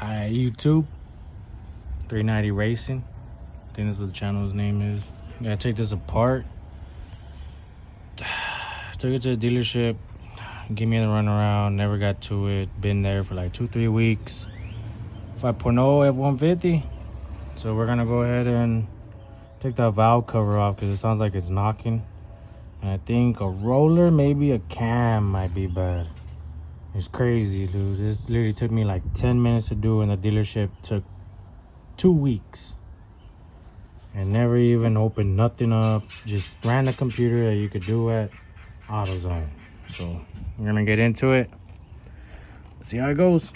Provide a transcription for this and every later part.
Hi YouTube, 390 Racing. I think that's what the channel's name is. Gotta take this apart. Took it to the dealership, give me the runaround, never got to it. Been there for like 2-3 weeks. 5.0 f-150. So we're gonna go ahead and take that valve cover off because it sounds like it's knocking. And I think a roller, maybe a cam might be bad. It's crazy, dude. This literally took me like 10 minutes to do, and the dealership took 2 weeks. And never even opened nothing up. Just ran the computer that you could do at AutoZone. So we're gonna get into it. See how it goes.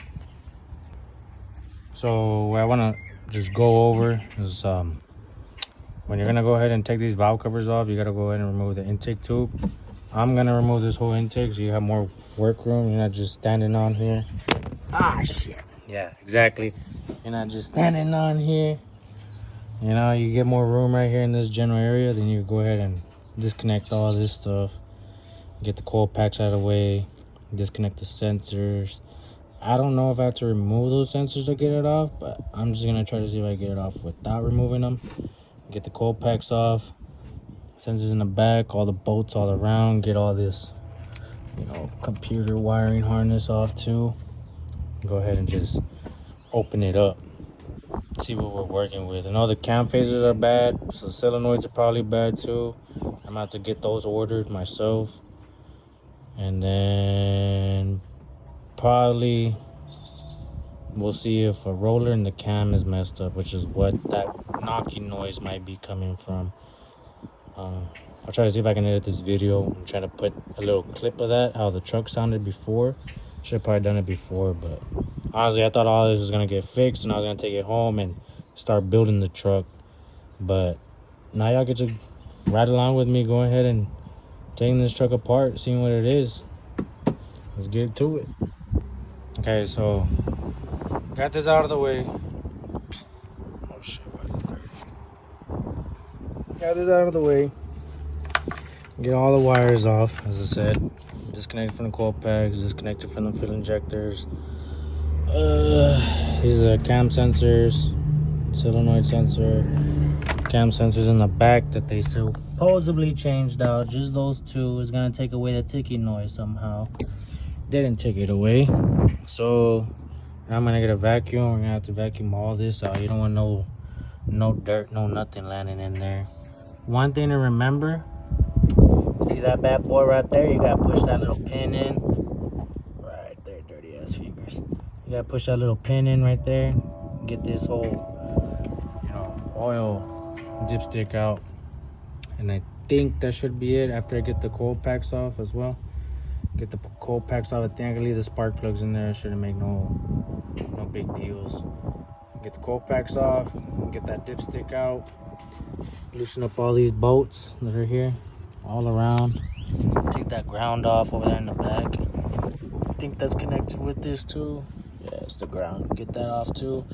So what I wanna just go over is when you're gonna go ahead and take these valve covers off, you gotta go ahead and remove the intake tube. I'm gonna remove this whole intake so you have more work room. You're not just standing on here. Ah, shit. Yeah, exactly. You're not just standing on here. You know, you get more room right here in this general area. Then you go ahead and disconnect all this stuff. Get the coil packs out of the way. Disconnect the sensors. I don't know if I have to remove those sensors to get it off, but I'm just gonna try to see if I get it off without removing them. Get the coil packs off. Sensors in the back, all the bolts all around. Get all this, you know, computer wiring harness off too. Go ahead and just open it up. See what we're working with. And all the cam phasers are bad, so the solenoids are probably bad too. I'm about to get those ordered myself. And then probably we'll see if a roller in the cam is messed up, which is what that knocking noise might be coming from. I'll try to see if I can edit this video and try to put a little clip of that, how the truck sounded before. Should have probably done it before, but honestly, I thought all this was going to get fixed and I was going to take it home and start building the truck. But now y'all get to ride along with me, go ahead and taking this truck apart, seeing what it is. Let's get to it. Okay, so got this out of the way. Oh shit, why is it dirty? Got this out of the way. Get all the wires off, as I said. Disconnected from the coil packs, disconnected from the fuel injectors. These are cam sensors, solenoid sensor, cam sensors in the back that they supposedly changed out. Just those two is gonna take away the ticking noise somehow. Didn't take it away. So now I'm gonna get a vacuum. We're gonna have to vacuum all this out. You don't want no dirt, no nothing landing in there. One thing to remember, see that bad boy right there? You gotta push that little pin in. Right there, dirty ass fingers. You gotta push that little pin in right there. Get this whole, you know, oil dipstick out. And I think that should be it after I get the coil packs off as well. Get the coil packs off. I think I can leave the spark plugs in there. Shouldn't make no big deals. Get the coil packs off. Get that dipstick out. Loosen up all these bolts that are here all around. Take that ground off over there in the back. I think that's connected with this too. Yeah, it's the ground. Get that off too.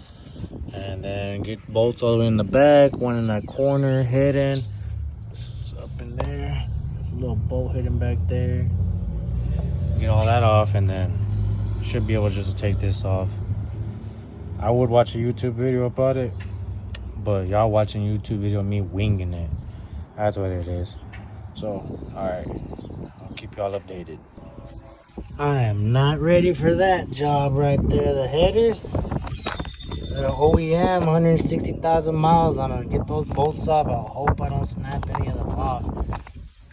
And then get bolts all the way in the back. One in that corner hidden. It's up in there. There's a little bolt hidden back there. Get all that off, and then should be able just to take this off. I would watch a YouTube video about it, but y'all watching a YouTube video of me winging it. That's what it is. So, alright, I'll keep y'all updated. I am not ready for that job right there. The headers, the OEM, 160,000 miles on it. Get those bolts off. I hope I don't snap any of them off.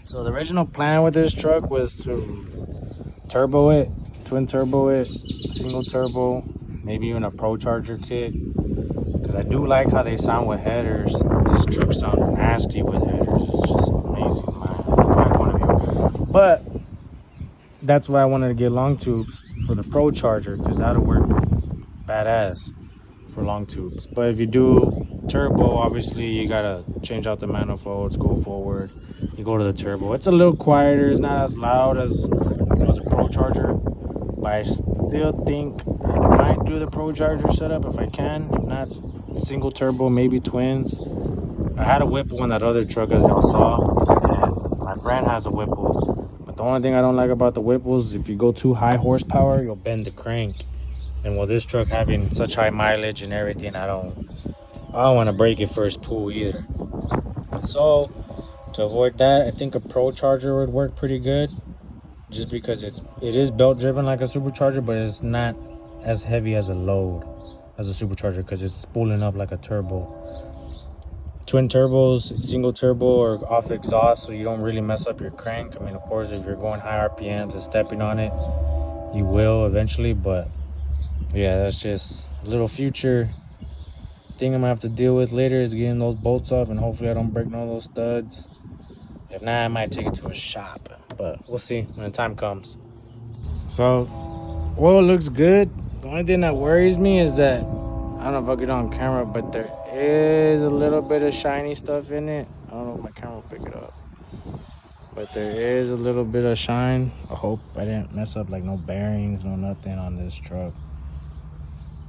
So the original plan with this truck was to turbo it, twin turbo it, single turbo, maybe even a Pro Charger kit. Because I do like how they sound with headers. This truck sounds nasty with headers. It's just amazing, my point of view. But that's why I wanted to get long tubes for the Pro Charger, because that'll work badass for long tubes. But if you do turbo, obviously you gotta change out the manifolds, go forward. You go to the turbo. It's a little quieter. It's not as loud as a Pro Charger, but I still think I might do the Pro Charger setup if I can. If not, single turbo, maybe twins. I had a Whipple on that other truck, as y'all saw, and my friend has a Whipple. But the only thing I don't like about the Whipples, if you go too high horsepower, you'll bend the crank. And with this truck having such high mileage and everything, I don't want to break it first pull either. So to avoid that, I think a Pro Charger would work pretty good, just because it is belt driven like a supercharger, but it's not as heavy as a load as a supercharger because it's spooling up like a turbo. Twin turbos, single turbo, or off exhaust, so you don't really mess up your crank. I mean, of course, if you're going high RPMs and stepping on it, you will eventually, but yeah, that's just a little future thing I'm gonna have to deal with later, is getting those bolts off, and hopefully I don't break none of those studs. If not, I might take it to a shop, but we'll see when the time comes. So oil looks good. The only thing that worries me is that, I don't know if I'll get it on camera, but there is a little bit of shiny stuff in it. I don't know if my camera will pick it up, but there is a little bit of shine. I hope I didn't mess up like no bearings, no nothing on this truck.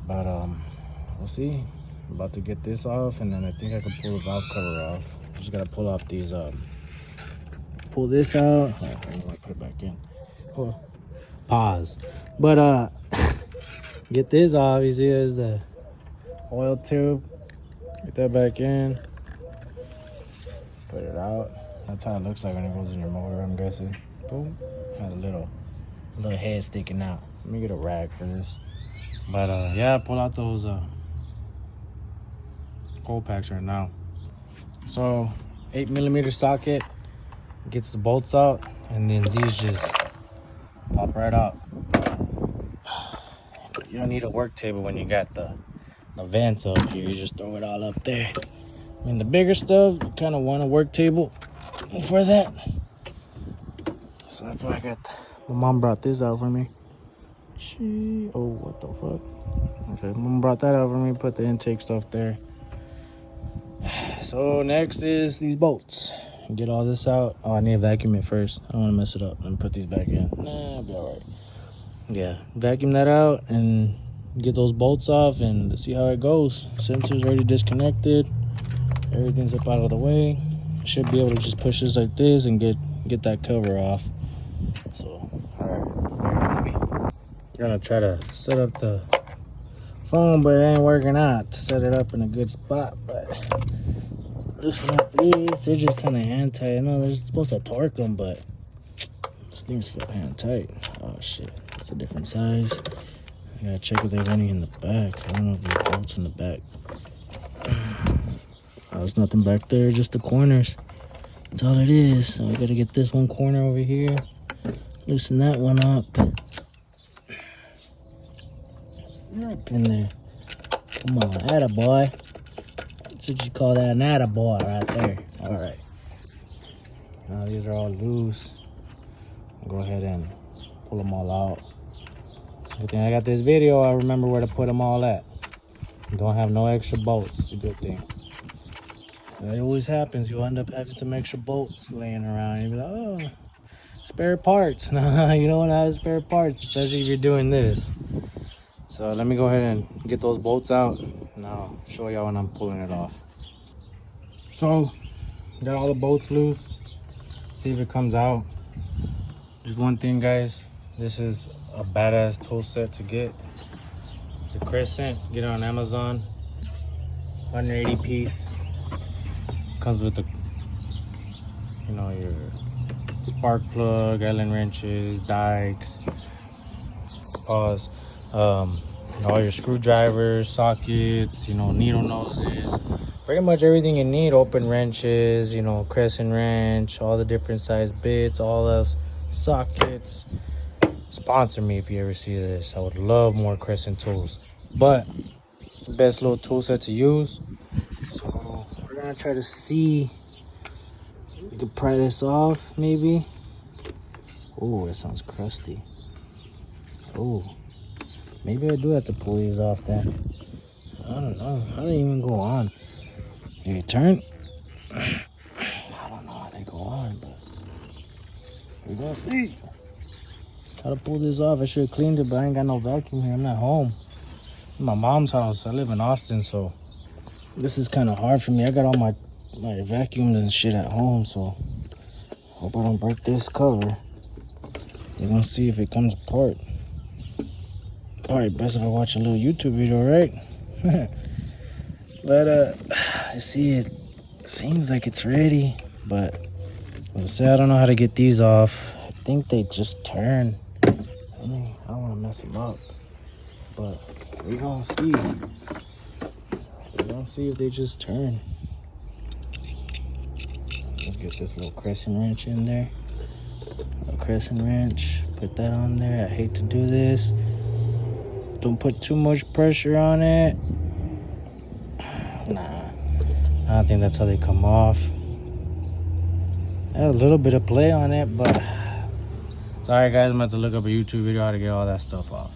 But we'll see. I'm about to get this off, and then I think I can pull the valve cover off. Just gotta pull off these pull this out. I don't want to put it back in. Oh, pause. But get this off. You see there's the oil tube. Get that back in. Put it out. That's how it looks like when it goes in your motor, I'm guessing. Boom. Has a little head sticking out. Let me get a rag for this. But yeah, pull out those cold packs right now. So 8mm socket gets the bolts out, and then these just pop right out. You don't need a work table when you got the vents up here. You just throw it all up there. I mean, the bigger stuff, you kind of want a work table for that. So that's why I got my mom brought this out for me. Oh, what the fuck? Okay, mom brought that out for me, put the intake stuff there. So next is these bolts. Get all this out. Oh, I need to vacuum it first. I don't want to mess it up. Let me put these back in. Nah, I'll be all right. Yeah, vacuum that out and get those bolts off and see how it goes. Sensor's already disconnected. Everything's up out of the way. Should be able to just push this like this and get that cover off. So, all right. Gonna try to set up the phone, but it ain't working out to set it up in a good spot. But loosen up these, they're just kind of hand tight. I know they're supposed to torque them, but this thing's feel hand tight. Oh shit, it's a different size. I gotta check if there's any in the back. I don't know if there's bolts in the back. Oh, there's nothing back there, just the corners. That's all it is. So I gotta get this one corner over here, loosen that one up. Up in there. Come on, attaboy. That's what you call that, an attaboy right there. All right. Now these are all loose. I'll go ahead and pull them all out. Good thing I got this video. I remember where to put them all at. Don't have no extra bolts. It's a good thing. That always happens. You'll end up having some extra bolts laying around. You'll be like, oh, spare parts. No, you don't want to have spare parts, especially if you're doing this. So let me go ahead and get those bolts out, and I'll show y'all when I'm pulling it off. So, got all the bolts loose. See if it comes out. Just one thing, guys. This is a badass tool set to get. It's a Crescent. Get it on Amazon. 180 piece. Comes with the, you know, your spark plug, Allen wrenches, dikes. Pause. All your screwdrivers, sockets, you know, needle noses, pretty much everything you need. Open wrenches, you know, crescent wrench, all the different size bits, all those sockets. Sponsor me if you ever see this. I would love more Crescent tools, but it's the best little tool set to use. So we're gonna try to see if we can pry this off, maybe. Oh, that sounds crusty. Oh. Maybe I do have to pull these off then. I don't know. How do they even go on? Did it turn? I don't know how they go on, but we're gonna see. How to pull this off. I should have cleaned it, but I ain't got no vacuum here. I'm not home. In my mom's house. I live in Austin, so this is kind of hard for me. I got all my vacuums and shit at home, so hope I don't break this cover. We're gonna see if it comes apart. probably best if I watch a little YouTube video, right? But you see, it seems like it's ready, but as I said, I don't know how to get these off. I think they just turn. I don't want to mess them up, but we're gonna see. We're gonna see if they just turn. Let's get this little crescent wrench in there. A crescent wrench, put that on there. I hate to do this. Don't put too much pressure on it. Nah, I don't think that's how they come off. I had a little bit of play on it, but sorry guys, I'm about to look up a YouTube video how to get all that stuff off.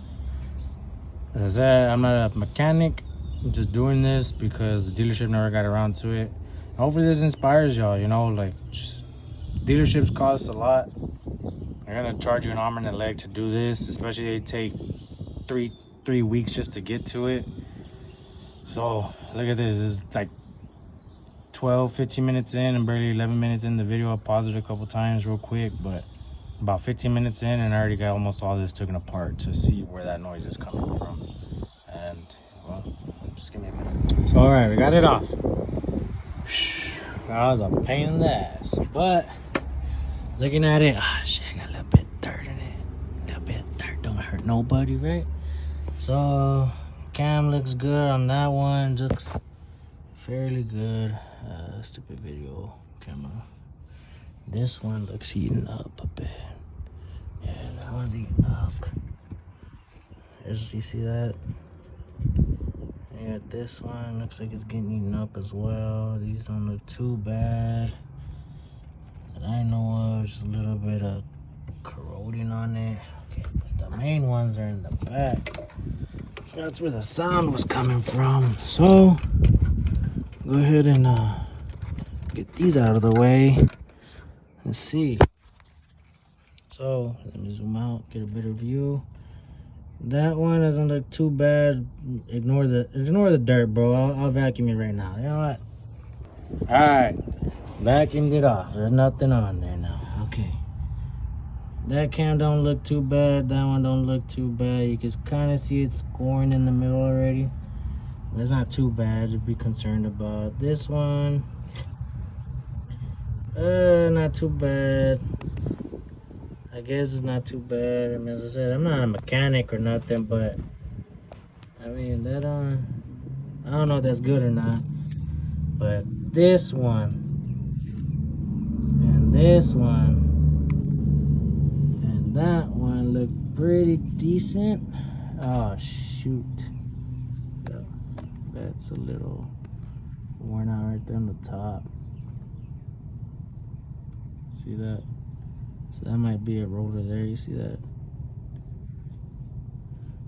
As I said, I'm not a mechanic. I'm just doing this because the dealership never got around to it. Hopefully this inspires y'all, you know, like dealerships cost a lot. They're gonna charge you an arm and a leg to do this, especially they take three weeks just to get to it. So look at this, it's like 12-15 minutes in and barely 11 minutes in the video. I paused it a couple times real quick, but about 15 minutes in and I already got almost all this taken apart to see where that noise is coming from. And well, just give me a minute. So all right, we got it off. That was a pain in the ass, but looking at it, shit, I got a little bit of dirt in it. A little bit of dirt don't hurt nobody, right? So cam looks good on that one, looks fairly good. Stupid video camera. This one looks heating up a bit. Yeah, that one's heating up. You see that? You got this one, looks like it's getting eaten up as well. These don't look too bad that I know of. Just a little bit of corroding on it. Okay, but the main ones are in the back. That's where the sound was coming from. So go ahead and get these out of the way. Let's see. So let me zoom out, get a better view. That one doesn't look too bad. Ignore the dirt, bro. I'll vacuum it right now. You know what? All right, vacuumed it off. There's nothing on there now. Okay. That cam don't look too bad. That one don't look too bad. You can kind of see it scoring in the middle already. But it's not too bad to be concerned about. This one, not too bad. I guess it's not too bad. I mean, as I said, I'm not a mechanic or nothing, but I mean, that I don't know if that's good or not. But this one, and this one, and that one look pretty decent. Oh, shoot. That's a little worn out right there on the top. See that? So that might be a roller there. You see that?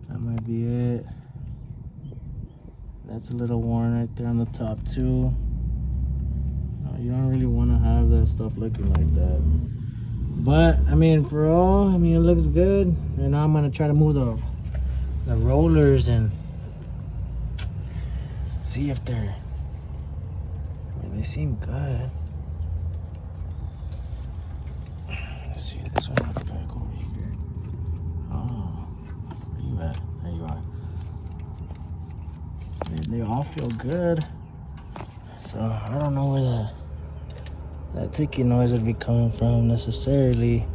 That might be it. That's a little worn right there on the top too. You don't really want to have that stuff looking like that. But I mean, for all, I mean, it looks good. And now I'm gonna try to move the rollers and see if they're. I mean, they seem good. Let's see this one. I gotta go over here. Oh, where you at? There you are. They all feel good. So I don't know where that ticking noise would be coming from necessarily.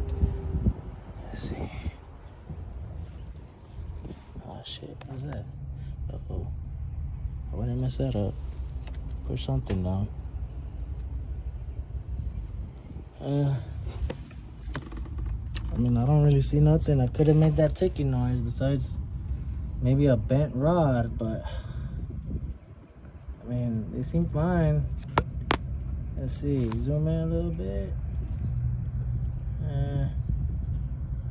Let's see. Oh shit, what's that? Uh-oh. Why did I mess that up? Push something down. I mean, I don't really see nothing. I could have made that ticking noise besides maybe a bent rod, but I mean, they seem fine. Let's see, zoom in a little bit.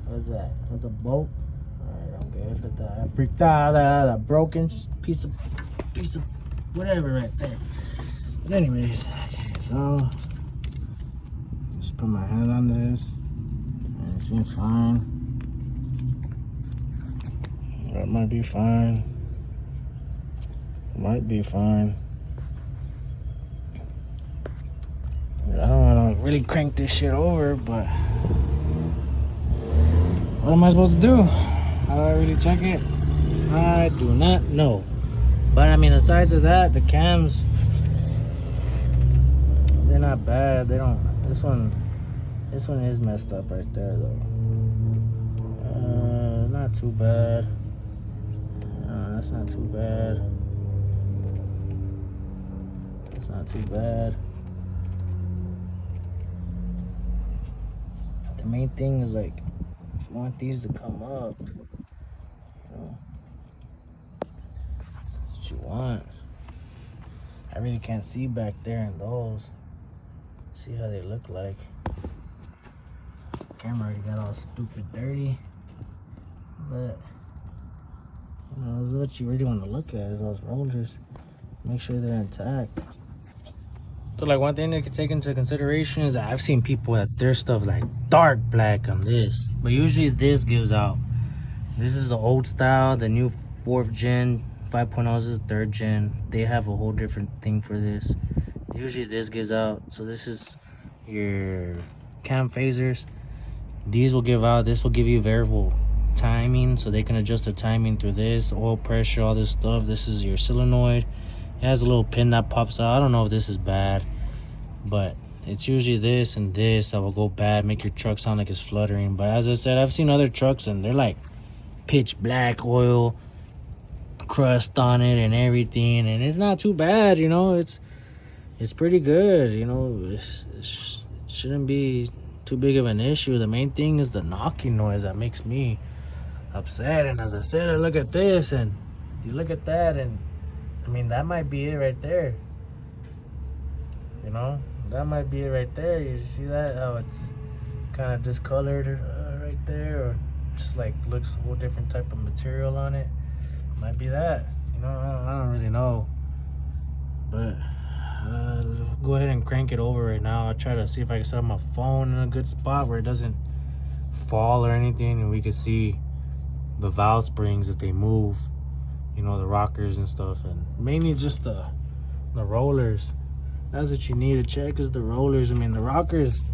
What's that? That's a bolt. Alright, I'm good. I freaked out. A broken piece of whatever right there. But anyways, okay, so just put my hand on this. And it seems fine. That might be fine. Might be fine. I don't want to really crank this shit over, but what am I supposed to do? How do I really check it? I do not know. But I mean, aside of that, the cams, they're not bad. They don't. This one is messed up right there though. Not too bad. That's not too bad. That's not too bad. The main thing is like, if you want these to come up, you know, that's what you want. I really can't see back there in those. See how they look like. Camera already got all stupid dirty, but you know, this is what you really want to look at, is those rollers. Make sure they're intact. So like, one thing they could take into consideration is that I've seen people that their stuff like dark black on this, but usually this gives out. This is the old style. The new 4th gen 5.0 is the 3rd gen. They have a whole different thing for this. Usually this gives out. So this is your cam phasers. These will give out. This will give you variable timing, so they can adjust the timing through this, oil pressure, all this stuff. This is your solenoid. It has a little pin that pops out. I don't know if this is bad, but it's usually this and this that will go bad, make your truck sound like it's fluttering. But as I said, I've seen other trucks and they're like pitch black oil crust on it and everything, and it's not too bad, you know. It's pretty good, you know. It shouldn't be too big of an issue. The main thing is the knocking noise that makes me upset. And as I said, I look at this and you look at that, and I mean, that might be it right there. You know, that might be it right there. You see that, how it's kind of discolored right there, or just like looks a whole different type of material on it. Might be that, you know. I don't really know, but go ahead and crank it over right now. I'll try to see if I can set up my phone in a good spot where it doesn't fall or anything, and we can see the valve springs that they move, you know, the rockers and stuff, and mainly just the rollers. That's what you need to check, is the rollers. I mean, the rockers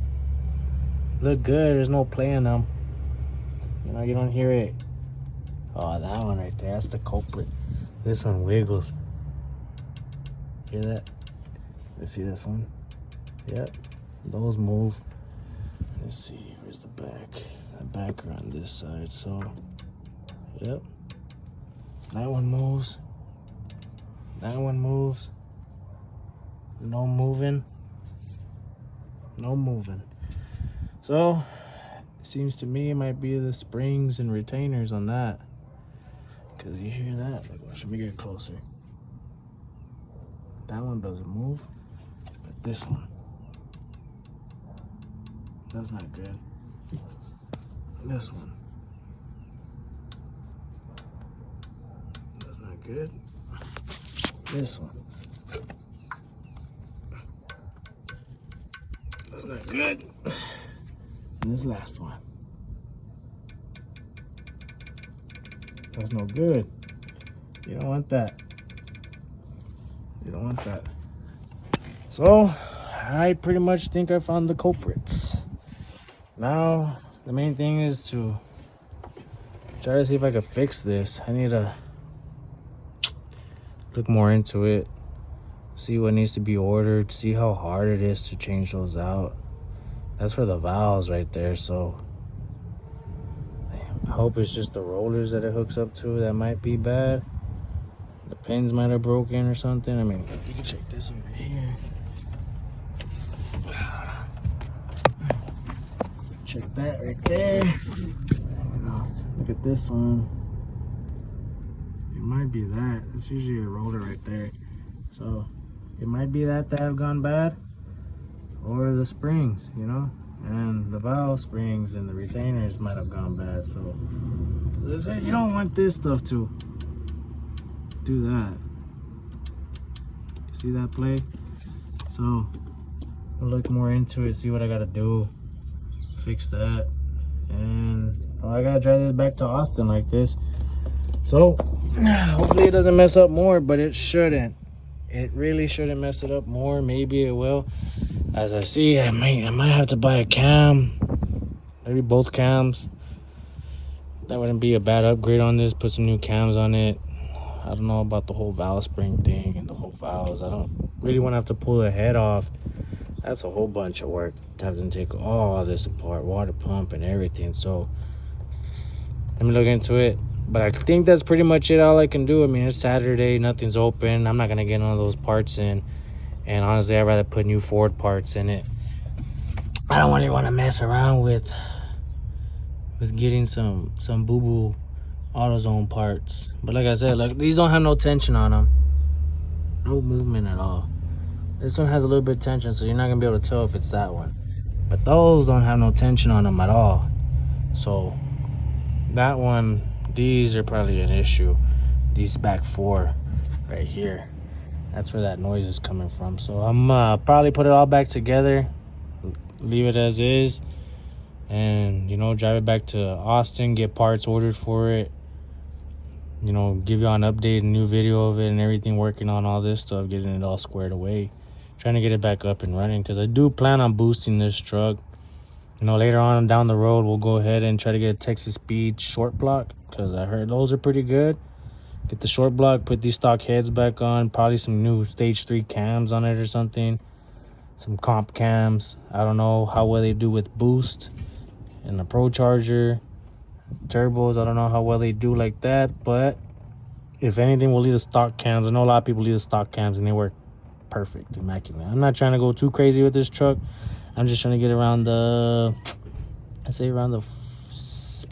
look good. There's no play in them, you know. You don't hear it. Oh, that one right there, that's the culprit. This one wiggles. Hear that? Let's see this one. Yep, those move. Let's see, where's the back? The back are on this side, so yep. That one moves. That one moves. No moving. No moving. So it seems to me it might be the springs and retainers on that. Cause you hear that? Like, watch me get closer. That one doesn't move, but this one, that's not good. This one, that's not good. This one, that's not good. And this last one, that's no good. You don't want that. You don't want that. So I pretty much think I found the culprits. Now the main thing is to try to see if I could fix this. I need to look more into it, see what needs to be ordered, see how hard it is to change those out. That's for the valves right there. So I hope it's just the rollers that it hooks up to that might be bad. The pins might have broken or something. I mean, you can check this over here. Check that right there. Look at this one. It might be that. It's usually a roller right there. So it might be that have gone bad, or the springs, you know, and the valve springs and the retainers might have gone bad. So listen, you don't want this stuff to do that. See that play? So I'll look more into it, see what I gotta do, fix that, and I gotta drive this back to Austin like this. So hopefully it doesn't mess up more, but it shouldn't. It really shouldn't mess it up more. Maybe it will. As I see, I might have to buy a cam, maybe both cams. that wouldn't be a bad upgrade on this. Put some new cams on it. I don't know about the whole valve spring thing and the whole valves. I don't really want to have to pull the head off. That's a whole bunch of work to have to take all this apart, water pump and everything. So let me look into it. But I think that's pretty much it, all I can do. I mean, it's Saturday, nothing's open. I'm not going to get none of those parts in. And honestly, I'd rather put new Ford parts in it. I don't really want to mess around with getting some boo-boo AutoZone parts. But like I said, like, these don't have no tension on them. No movement at all. This one has a little bit of tension, so you're not going to be able to tell if it's that one. But those don't have no tension on them at all. So that one, these are probably an issue. These back four right here. That's where that noise is coming from. So I'm probably put it all back together. Leave it as is. And, you know, drive it back to Austin. Get parts ordered for it. You know, give you an update, a new video of it and everything. Working on all this stuff. Getting it all squared away. Trying to get it back up and running. Because I do plan on boosting this truck. You know, later on down the road, we'll go ahead and try to get a Texas Speed short block. Because I heard those are pretty good. Get the short block, put these stock heads back on. Probably some new stage 3 cams on it or something. Some comp cams. I don't know how well they do with boost. And the Pro Charger. Turbos, I don't know how well they do like that. But if anything, we'll leave the stock cams. I know a lot of people leave the stock cams and they work perfect, immaculate. I'm not trying to go too crazy with this truck. I'm just trying to get around the, I say around the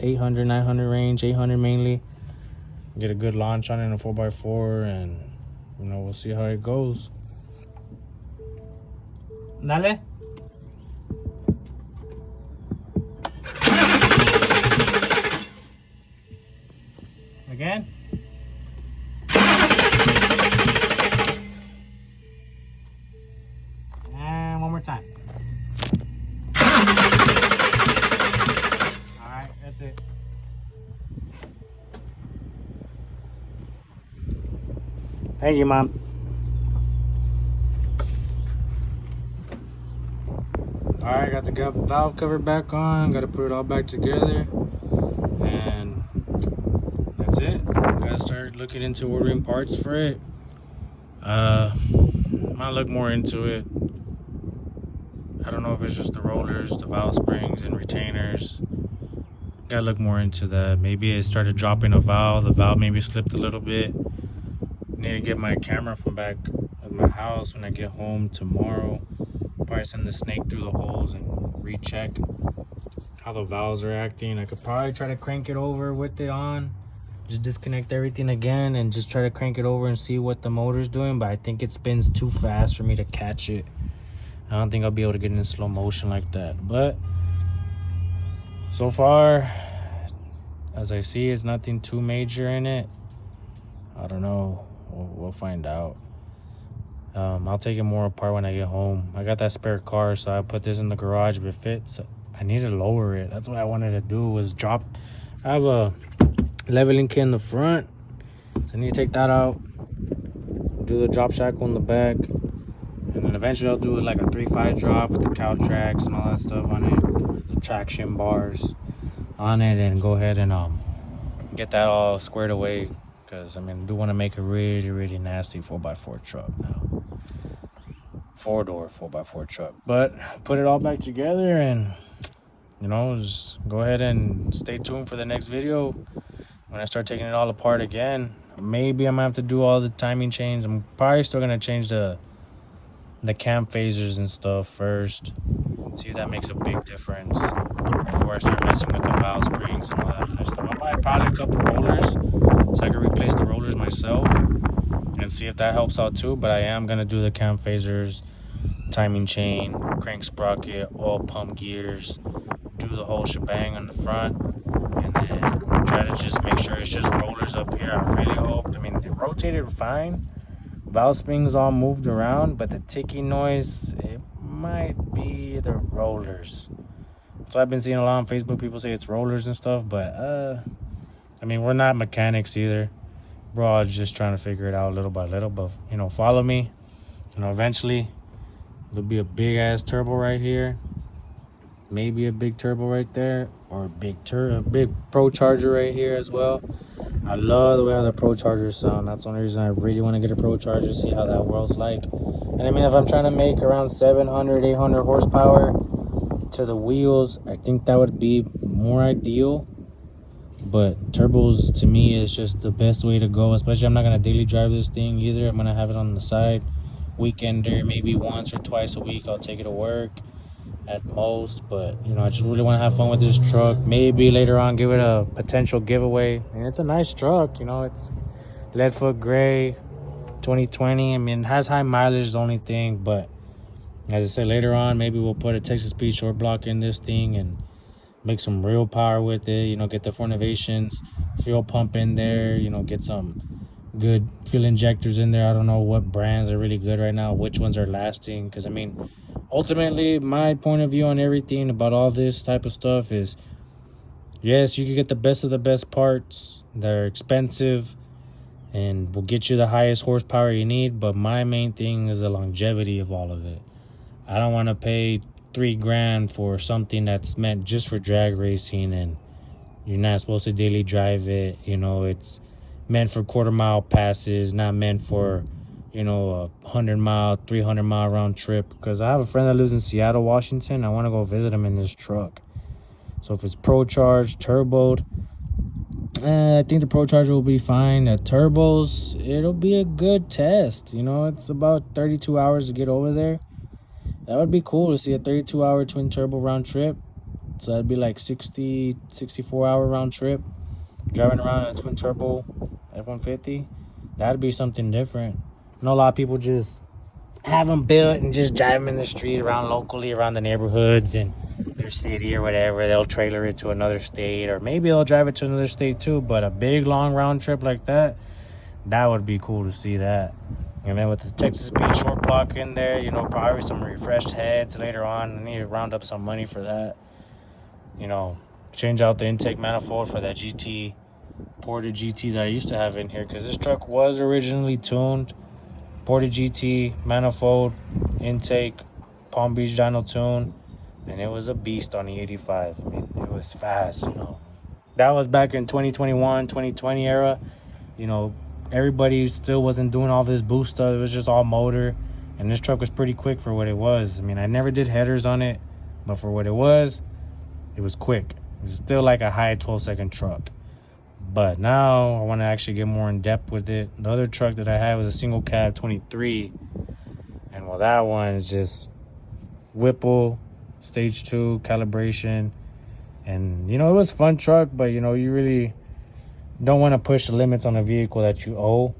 800, 900 range, 800 mainly. Get a good launch on it in a 4x4, and, you know, we'll see how it goes. Dale. Again. And one more time. All right, that's it. Thank you, Mom. Alright, got the valve cover back on. Got to put it all back together. And that's it. Got to start looking into ordering parts for it. Might look more into it. I don't know if it's just the rollers, the valve springs, and retainers. Got to look more into that. Maybe it started dropping a valve. The valve maybe slipped a little bit. Need to get my camera from back at my house when I get home tomorrow. Probably send the snake through the holes and recheck how the valves are acting. I could probably try to crank it over with it on. Just disconnect everything again and just try to crank it over and see what the motor's doing. But I think it spins too fast for me to catch it. I don't think I'll be able to get it in slow motion like that. But so far, as I see, it's nothing too major in it. I don't know. We'll find out. I'll take it more apart when I get home. I got that spare car, so I put this in the garage. If it fits, I need to lower it. That's what I wanted to do, was drop. I have a leveling kit in the front, so I need to take that out, do the drop shackle in the back, and then eventually I'll do like a 3.5 drop with the cow tracks and all that stuff on it, the traction bars on it, and go ahead and get that all squared away. Because, I mean, I do want to make a really, really nasty 4x4 truck now. 4-door 4x4 truck. But put it all back together and, you know, just go ahead and stay tuned for the next video. When I start taking it all apart again, maybe I'm going to have to do all the timing chains. I'm probably still going to change the cam phasers and stuff first. See if that makes a big difference before I start messing with the valve springs and all that other stuff. I'll buy probably a couple rollers so I can replace the rollers myself and see if that helps out too. But I am going to do the cam phasers, timing chain, crank sprocket, oil pump gears, do the whole shebang on the front, and then try to just make sure it's just rollers up here. I really hope. I mean, it rotated fine. Valve springs all moved around, but the ticking noise, it might be the rollers. So I've been seeing a lot on Facebook, people say it's rollers and stuff, but I mean, we're not mechanics either. We're all just trying to figure it out little by little. But, you know, follow me. You know, eventually there'll be a big ass turbo right here. maybe a big turbo right there, or a big Pro Charger right here as well. I love the way how the Pro Chargers sound. That's the only reason I really want to get a Pro Charger, see how that world's like. And I mean, if I'm trying to make around 700, 800 horsepower to the wheels, I think that would be more ideal. But turbos to me is just the best way to go, especially I'm not going to daily drive this thing either. I'm going to have it on the side, weekender, maybe once or twice a week. I'll take it to work at most. But you know, I just really want to have fun with this truck. Maybe later on give it a potential giveaway. And it's a nice truck, you know. It's lead foot gray, 2020. I mean, it has high mileage, the only thing. But as I said, later on maybe we'll put a Texas Speed short block in this thing and make some real power with it, you know, get the 4 Innovations fuel pump in there, you know, get some good fuel injectors in there. I don't know what brands are really good right now, which ones are lasting, because I mean, ultimately my point of view on everything about all this type of stuff is, yes, you can get the best of the best parts that are expensive and will get you the highest horsepower you need, but my main thing is the longevity of all of it. I don't want to pay $3,000 for something that's meant just for drag racing, and you're not supposed to daily drive it. You know, it's meant for quarter-mile passes, not meant for, you know, a 100-mile, 300-mile round trip. Because I have a friend that lives in Seattle, Washington. I want to go visit him in this truck. So if it's Pro Charge, turboed, I think the Pro Charger will be fine. The turbos, it'll be a good test. You know, it's about 32 hours to get over there. That would be cool to see a 32-hour twin turbo round trip. So that'd be like 64-hour round trip. Driving around in a twin turbo F-150. That'd be something different. I know a lot of people just have them built and just drive them in the street around locally, around the neighborhoods and their city or whatever. They'll trailer it to another state, or maybe they'll drive it to another state too. But a big, long round trip like that, that would be cool to see that. And then with the Texas Speed short block in there, you know, probably some refreshed heads later on. I need to round up some money for that. You know, change out the intake manifold for that GT, Porta GT that I used to have in here. Because this truck was originally tuned. Porta GT, manifold, intake, Palm Beach dyno tune. And it was a beast on the 85. I mean, it was fast, you know. That was back in 2021, 2020 era. You know, everybody still wasn't doing all this boost stuff. It was just all motor, and this truck was pretty quick for what it was. I mean, I never did headers on it, but for what it was quick. It's still like a high 12-second truck. But now I want to actually get more in depth with it. The other truck that I had was a single cab 23, and well, that one is just Whipple stage 2 calibration. And you know, it was a fun truck, but you know, you really don't want to push the limits on a vehicle that you owe,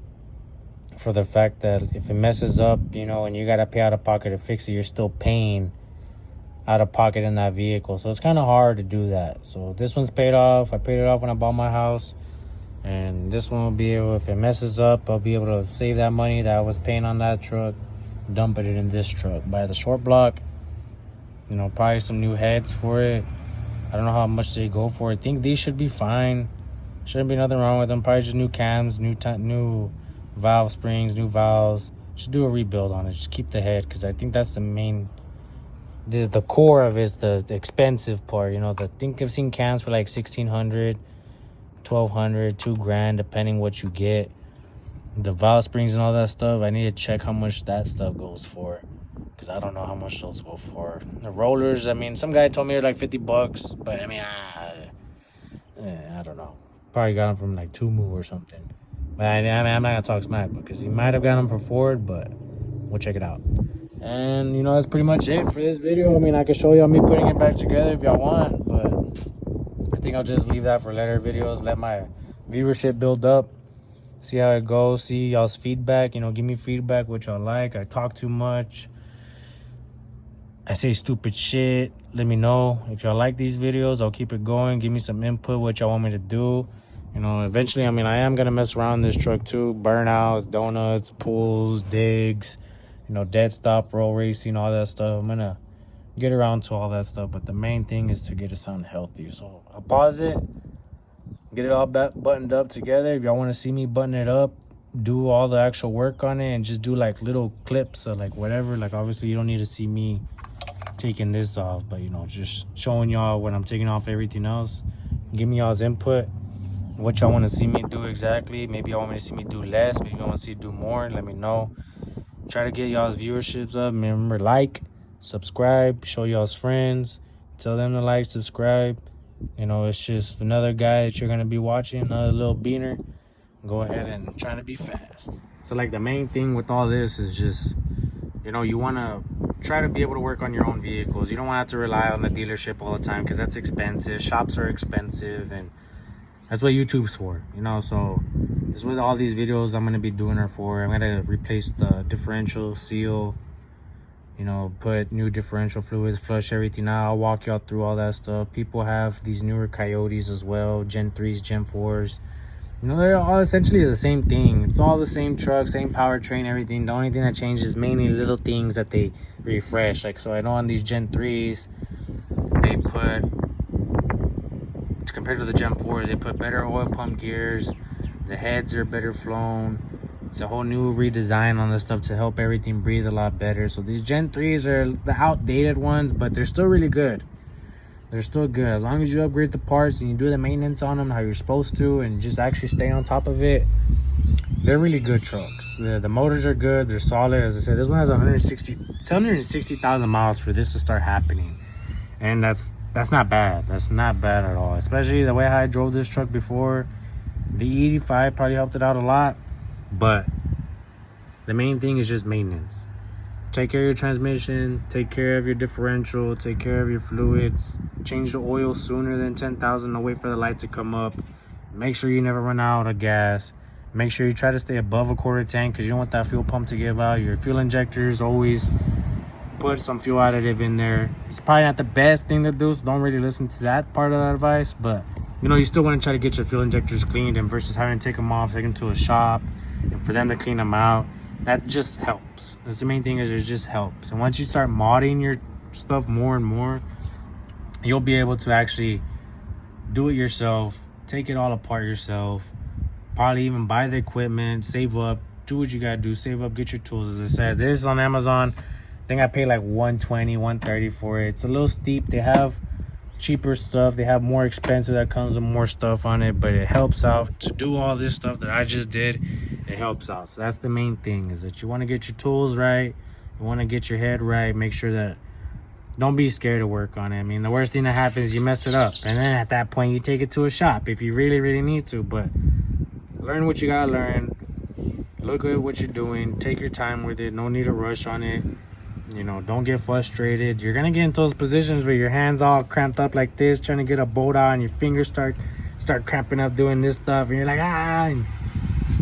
for the fact that if it messes up, you know, and you got to pay out of pocket to fix it, you're still paying out of pocket in that vehicle. So it's kind of hard to do that. So this one's paid off. I paid it off when I bought my house. And this one will be able, if it messes up, I'll be able to save that money that I was paying on that truck, dump it in this truck. Buy the short block, you know, probably some new heads for it. I don't know how much they go for. I think these should be fine. Shouldn't be nothing wrong with them. Probably just new cams, new valve springs, new valves. Should do a rebuild on it. Just keep the head, because I think that's the main. This is the core of it, is the expensive part. You know, I think I've seen cams for like $1,600, $1,200, $2,000, depending what you get. The valve springs and all that stuff, I need to check how much that stuff goes for, because I don't know how much those go for. The rollers, I mean, some guy told me they're like $50, but I mean, I don't know. Probably got them from like Tumu or something. But I mean, I'm not gonna talk smack, because he might have got them for Ford, but we'll check it out. And you know, that's pretty much it for this video. I mean, I can show y'all me putting it back together if y'all want, but I think I'll just leave that for later videos. Let my viewership build up, see how it goes, see y'all's feedback. You know, give me feedback what y'all like. I talk too much, I say stupid shit. Let me know if y'all like these videos. I'll keep it going. Give me some input, what y'all want me to do. You know, eventually, I mean, I am gonna mess around this truck too. Burnouts, donuts, pulls, digs, you know, dead stop, roll racing, all that stuff. I'm gonna get around to all that stuff, but the main thing is to get it sound healthy. So I'll pause it, get it all buttoned up together. If y'all want to see me button it up, do all the actual work on it, and just do like little clips or like whatever. Like, obviously you don't need to see me taking this off, but you know, just showing y'all when I'm taking off everything else. Give me y'all's input, what y'all want to see me do exactly. Maybe y'all want me to see me do less, maybe y'all want to see me do more. Let me know. Try to get y'all's viewerships up. Remember, like, subscribe, show y'all's friends, tell them to like, subscribe. You know, it's just another guy that you're gonna be watching, another little beaner. Go ahead and trying to be fast. So like the main thing with all this is just, you know, you want to try to be able to work on your own vehicles. You don't want to have to rely on the dealership all the time, because that's expensive. Shops are expensive, and that's what YouTube's for, you know. So this is what all these videos I'm going to be doing are for. I'm going to replace the differential seal, you know, put new differential fluids, flush everything out. I'll walk y'all through all that stuff. People have these newer Coyotes as well, Gen 3s, Gen 4s. You know, they're all essentially the same thing. It's all the same truck, same powertrain, everything. The only thing that changes is mainly little things that they refresh. Like, so I know on these Gen 3s, they put, compared to the Gen 4s, they put better oil pump gears. The heads are better flown. It's a whole new redesign on this stuff to help everything breathe a lot better. So these Gen 3s are the outdated ones, but they're still really good. They're still good. As long as you upgrade the parts and you do the maintenance on them how you're supposed to, and just actually stay on top of it, they're really good trucks. The motors are good. They're solid. As I said, this one has 160,000 miles for this to start happening. And that's not bad. That's not bad at all. Especially the way I drove this truck before. The E85 probably helped it out a lot. But the main thing is just maintenance. Take care of your transmission, take care of your differential, take care of your fluids, change the oil sooner than 10,000. Don't wait for the light to come up. Make sure you never run out of gas. Make sure you try to stay above a quarter tank, because you don't want that fuel pump to give out. Your fuel injectors, always put some fuel additive in there. It's probably not the best thing to do, so don't really listen to that part of that advice. But you know, you still want to try to get your fuel injectors cleaned, and versus having to take them off, take them to a shop, and for them to clean them out. That just helps. That's the main thing, is it just helps. And once you start modding your stuff more and more, you'll be able to actually do it yourself, take it all apart yourself, probably even buy the equipment, save up, do what you gotta do, save up, get your tools. As I said, this is on Amazon. I think I paid like $120, $130 for it. It's a little steep. They have cheaper stuff, they have more expensive that comes with more stuff on it, but it helps out to do all this stuff that I just did. It helps out. So that's the main thing, is that you want to get your tools right, you want to get your head right, make sure that, don't be scared to work on it. I mean, the worst thing that happens is you mess it up, and then at that point you take it to a shop if you really need to. But learn what you gotta learn, look at what you're doing, take your time with it, no need to rush on it. You know, don't get frustrated. You're gonna get into those positions where your hands all cramped up like this, trying to get a bolt out, and your fingers start cramping up doing this stuff, and you're like, and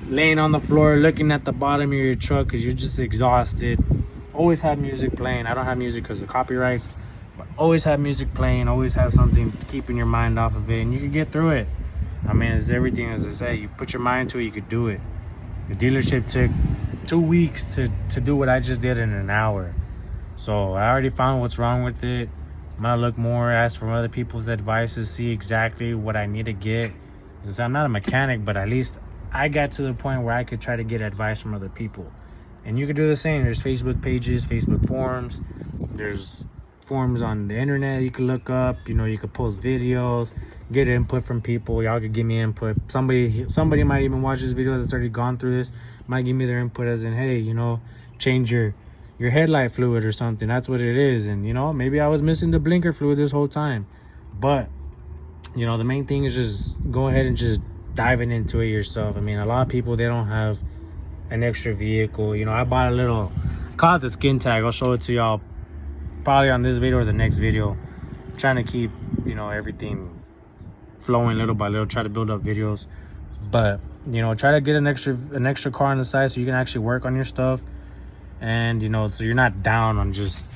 laying on the floor looking at the bottom of your truck because you're just exhausted. Always have music playing. I don't have music because of copyrights, but always have music playing. Always have something keeping your mind off of it, and you can get through it. I mean, it's everything. As I say, you put your mind to it, you could do it. The dealership took 2 weeks to do what I just did in an hour. So I already found what's wrong with it. I'm gonna look more, ask for other people's advices, see exactly what I need to get. Since I'm not a mechanic, but at least I got to the point where I could try to get advice from other people. And you could do the same. There's Facebook pages, Facebook forums. There's forums on the internet you can look up. You know, you could post videos, get input from people. Y'all could give me input. Somebody might even watch this video that's already gone through this, might give me their input as in, hey, you know, change your headlight fluid or something. That's what it is. And you know, maybe I was missing the blinker fluid this whole time. But you know, the main thing is just go ahead and just diving into it yourself. I mean, a lot of people, they don't have an extra vehicle. You know, I bought a little, call it the skin tag. I'll show it to y'all probably on this video or the next video. I'm trying to keep, you know, everything flowing little by little, try to build up videos. But you know, try to get an extra car on the side so you can actually work on your stuff. And you know, so you're not down on just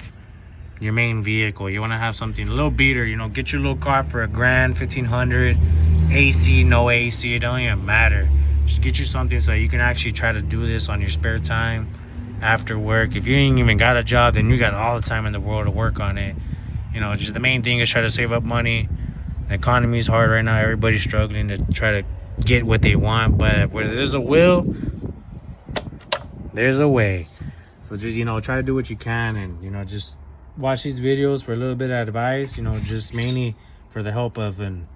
your main vehicle. You want to have something a little beater. You know, get your little car for $1,000, $1,500, AC, no AC, it don't even matter. Just get you something so you can actually try to do this on your spare time after work. If you ain't even got a job, then you got all the time in the world to work on it. You know, just the main thing is try to save up money. The economy is hard right now. Everybody's struggling to try to get what they want, but where there's a will, there's a way. So just, you know, try to do what you can, and you know, just watch these videos for a little bit of advice, you know, just mainly for the help of, and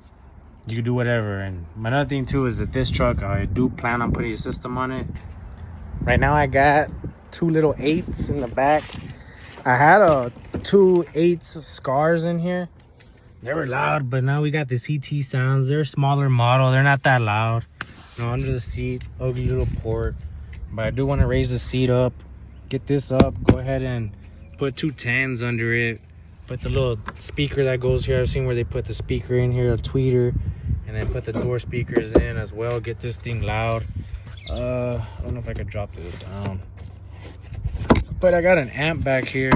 you can do whatever. And another thing too is that this truck, I do plan on putting a system on it. Right now I got 2 little 8s in the back. I had 2 8s scars in here. They were loud, but now we got the CT sounds. They're a smaller model. They're not that loud. You know, under the seat, ugly little port. But I do want to raise the seat up, get this up, go ahead and put 2 10s under it. Put the little speaker that goes here. I've seen where they put the speaker in here, a tweeter, and then put the door speakers in as well. Get this thing loud. I don't know if I could drop this down. But I got an amp back here.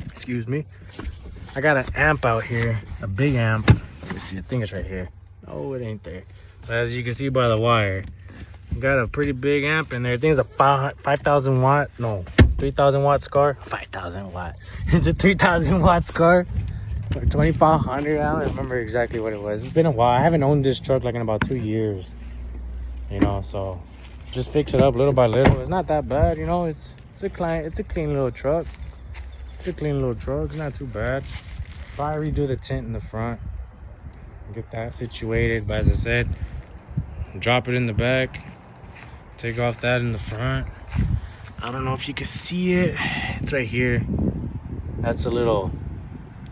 Excuse me. I got an amp out here, a big amp. Let's see, I think it's right here. Oh, it ain't there. But as you can see by the wire, got a pretty big amp in there. I think it's a 5,000 watt, no, 3,000 watt scar. 5,000 watt. It's a 3,000 watt scar. Or 2,500. I don't remember exactly what it was. It's been a while. I haven't owned this truck like in about 2 years. You know, so just fix it up little by little. It's not that bad, you know. It's a clean little truck. It's a clean little truck. It's not too bad. Probably redo the tint in the front, get that situated. But as I said, drop it in the back, take off that in the front. I don't know if you can see it. It's right here. That's a little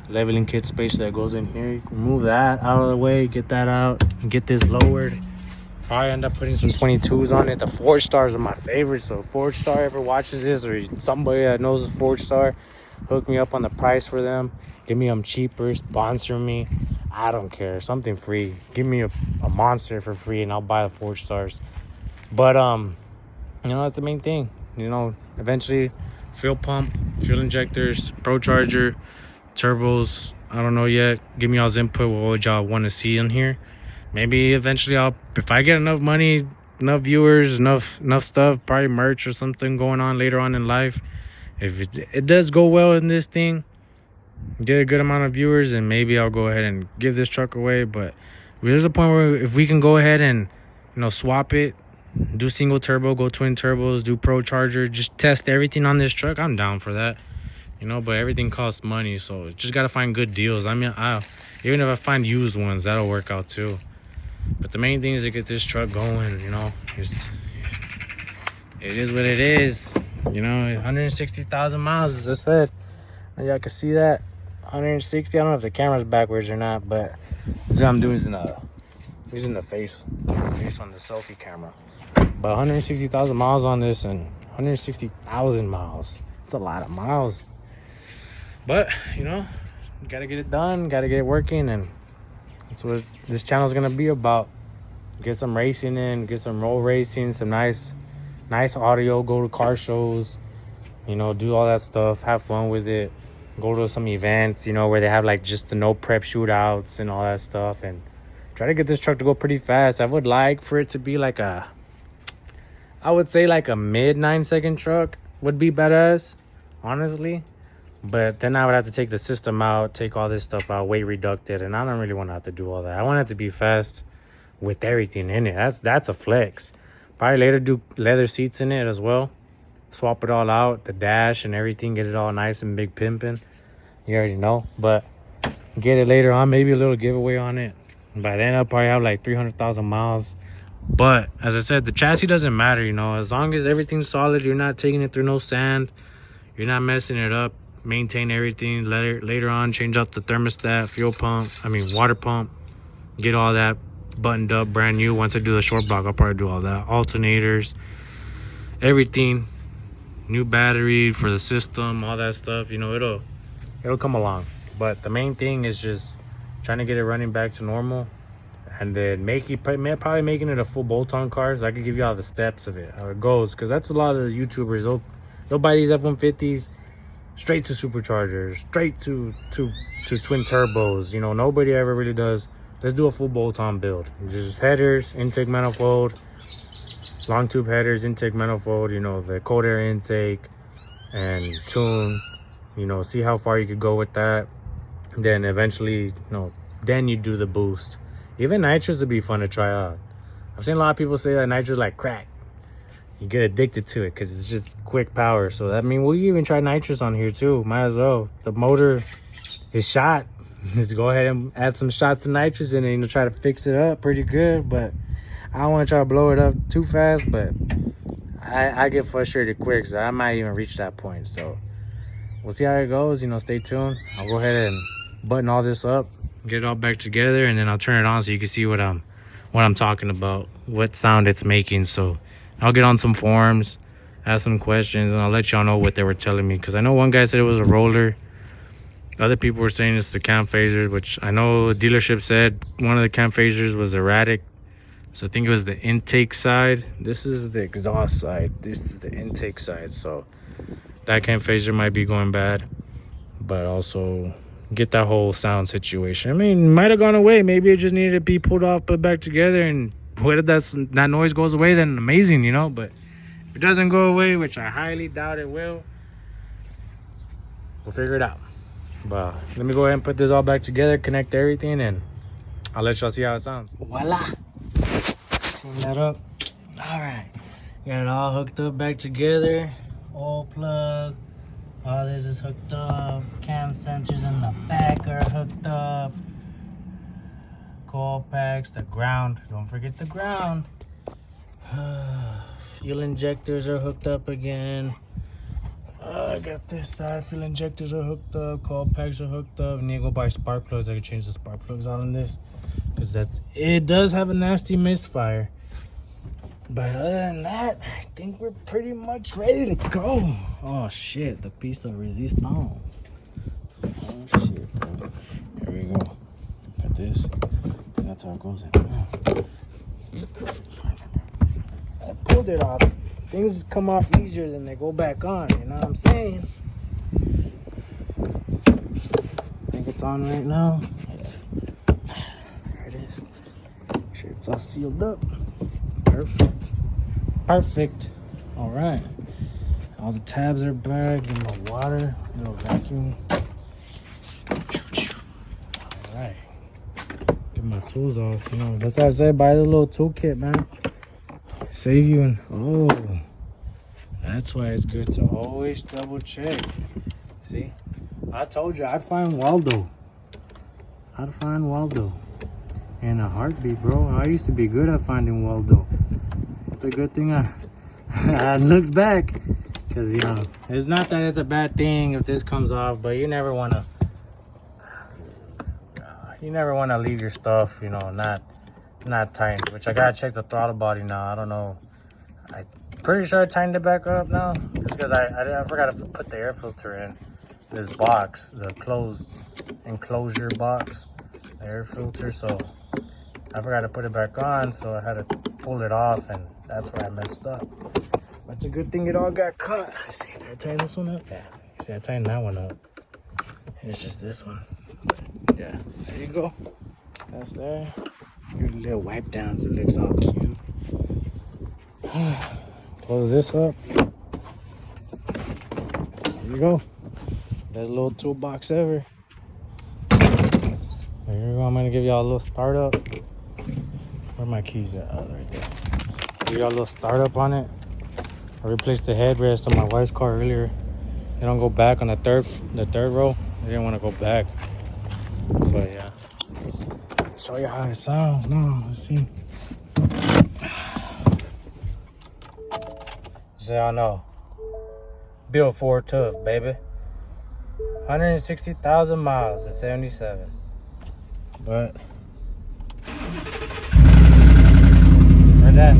leveling kit space that goes in here. You can move that out of the way, get that out, and get this lowered. Probably end up putting some 22s on it. The Ford Stars are my favorite, so if Ford Star ever watches this, or somebody that knows a Ford Star, hook me up on the price for them. Give me them cheaper, sponsor me. I don't care, something free. Give me a monster for free and I'll buy the 4 stars. But you know, that's the main thing. You know, eventually fuel pump, fuel injectors, pro charger, turbos. I don't know yet. Give me y'all's input, what y'all want to see in here. Maybe eventually if I get enough money, enough viewers, enough stuff, probably merch or something going on later on in life. If it does go well in this thing, get a good amount of viewers, and maybe I'll go ahead and give this truck away. But there's a point where if we can go ahead and, you know, swap it, do single turbo, go twin turbos, do pro charger, just test everything on this truck, I'm down for that. You know, but everything costs money, so just gotta find good deals. I mean, even if I find used ones, that'll work out too. But the main thing is to get this truck going. You know, it is what it is. You know, 160,000 miles, as I said. Y'all can see that. 160. I don't know if the camera's backwards or not, but what I'm doing is using the face on the selfie camera. But 160,000 miles on this, and 160,000 miles. It's a lot of miles. But you know, you gotta get it done, gotta get it working, and that's what this channel is gonna be about. Get some racing in, get some road racing, some nice audio, go to car shows, you know, do all that stuff, have fun with it, go to some events, you know, where they have like just the no prep shootouts and all that stuff, and try to get this truck to go pretty fast. I would like for it to be like I would say like a mid 9-second truck would be badass, honestly. But then I would have to take the system out, take all this stuff out, weight reduct it, and I don't really want to have to do all that. I want it to be fast with everything in it. That's a flex. Probably later do leather seats in it as well. Swap it all out, the dash and everything, get it all nice and big pimping. You already know. But get it later on, maybe a little giveaway on it. By then I'll probably have like 300,000 miles. But as I said, the chassis doesn't matter, you know. As long as everything's solid, you're not taking it through no sand, you're not messing it up. Maintain everything. Later on, change out the thermostat, water pump, get all that buttoned up brand new. Once I do the short block, I'll probably do all that, alternators, everything, new battery for the system, all that stuff. You know, it'll come along. But the main thing is just trying to get it running back to normal, and then probably making it a full bolt-on car, so I can give you all the steps of it, how it goes. Because that's a lot of the YouTubers, they'll buy these F-150s straight to superchargers, straight to twin turbos. You know, nobody ever really does. Let's do a full bolt-on build. Just headers, intake manifold, long tube headers, intake manifold, you know, the cold air intake, and tune, you know, see how far you could go with that. Then eventually, you know, then you do the boost. Even nitrous would be fun to try out. I've seen a lot of people say that nitrous like crack. you get addicted to it because it's just quick power. So I mean, we even try nitrous on here too. Might as well. The motor is shot. Let's go ahead and add some shots of nitrous in it, try to fix it up pretty good. But I don't want to try to blow it up too fast. But I get frustrated quick, so I might even reach that point. So we'll see how it goes. Stay tuned. I'll go ahead and button all this up, get it all back together, and then I'll turn it on so you can see what I'm talking about, what sound it's making. So I'll get on some forums, ask some questions, and I'll let y'all know what they were telling me, because I know one guy said it was a roller. Other people were saying it's the cam phasers, which I know the dealership said one of the cam phasers was erratic. So I think it was the intake side. This is the exhaust side. This is the intake side. So that cam phaser might be going bad, but also get that whole sound situation. I mean, it might have gone away. Maybe it just needed to be pulled off, put back together, and whether that noise goes away, then amazing, But if it doesn't go away, which I highly doubt it will, we'll figure it out. But let me go ahead and put this all back together, connect everything, and I'll let y'all see how it sounds. Voila! Clean that up. All right, got it all hooked up back together. Oil plug. All this is hooked up. Cam sensors in the back are hooked up. Coil packs, the ground. Don't forget the ground. Fuel injectors are hooked up again. I got this side. Fuel injectors are hooked up. Coil packs are hooked up. I need to go buy spark plugs. I can change the spark plugs out on this, because it does have a nasty misfire. But other than that, I think we're pretty much ready to go. Oh shit, the piece of resistance. Oh shit, bro. Here we go. Got this. That's how it goes in. I pulled it off. Things come off easier than they go back on. You know what I'm saying? I think it's on right now. Yeah. There it is. Make sure it's all sealed up. Perfect. All right, all the tabs are back. Give them a water, little vacuum. All right, get my tools off. That's why I said buy the little toolkit, man. Save you. And oh, that's why it's good to always double check. See, I told you I'd find Waldo. In a heartbeat, bro. I used to be good at finding Waldo. It's a good thing I looked back, because it's not that it's a bad thing if this comes off, but you never want to leave your stuff not tightened. Which I gotta check the throttle body now. I don't know, I'm pretty sure I tightened it back up now, just because I forgot to put the air filter in this box, the closed enclosure box, the air filter. So I forgot to put it back on, so I had to pull it off, and that's where I messed up. But it's a good thing it all got cut. See, did I tighten this one up? Yeah. See, I tightened that one up. It's just this one. But yeah, there you go. That's there. Give it a little wipe down so it looks all cute. Close this up. There you go. Best little toolbox ever. There you go. I'm gonna give y'all a little startup. Where my keys at? Oh, right there. Give y'all a little startup on it. I replaced the headrest on my wife's car earlier. They don't go back on the third row. They didn't want to go back. But yeah, show you how it sounds now. Let's see. So y'all know, built Ford tough, baby. 160,000 miles in 77. But heard that.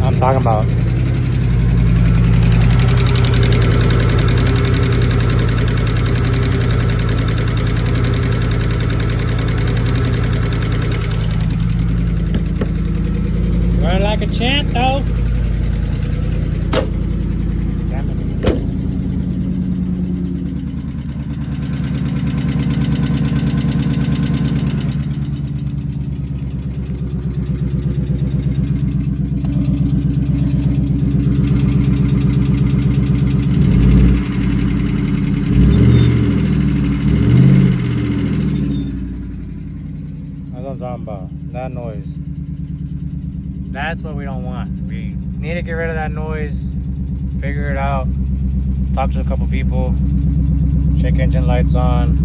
I'm talking about. Run like a champ, though. That's what I'm talking about. that noise. That's what we don't want. We need to get rid of that noise, figure it out, talk to a couple people, check engine lights on.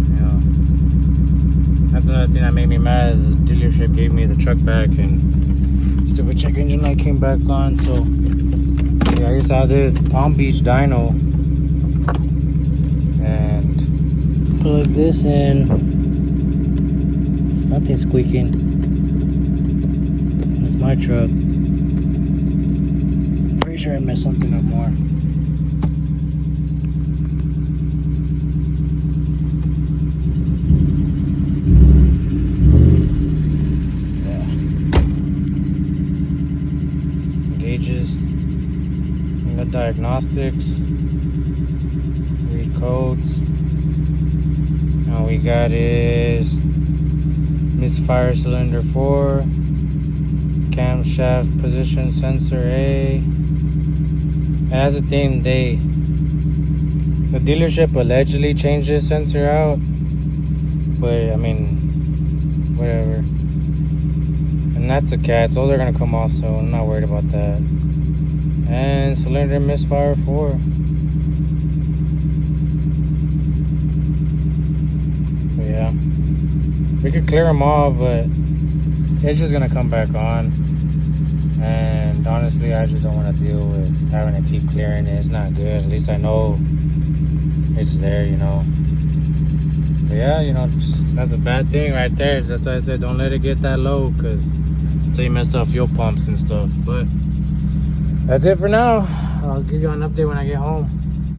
You know, that's another thing that made me mad is the dealership gave me the truck back and stupid check engine light came back on. So yeah, I just have this Palm Beach dyno and plug this in. Something squeaking. It's my truck. Pretty sure I messed something up more. Yeah. Gauges. We got diagnostics. Read codes. Now we got is misfire cylinder 4. Camshaft position sensor A. And that's the thing, the dealership allegedly changed this sensor out, but I mean, whatever. And that's the cats, those are gonna come off, so I'm not worried about that. And cylinder misfire 4. But yeah, we could clear them all, but it's just gonna come back on. And honestly, I just don't want to deal with having to keep clearing it. It's not good. At least I know it's there, you know. But yeah, you know, that's a bad thing right there. That's why I said don't let it get that low, because until you messed up fuel pumps and stuff. But that's it for now. I'll give you an update when I get home.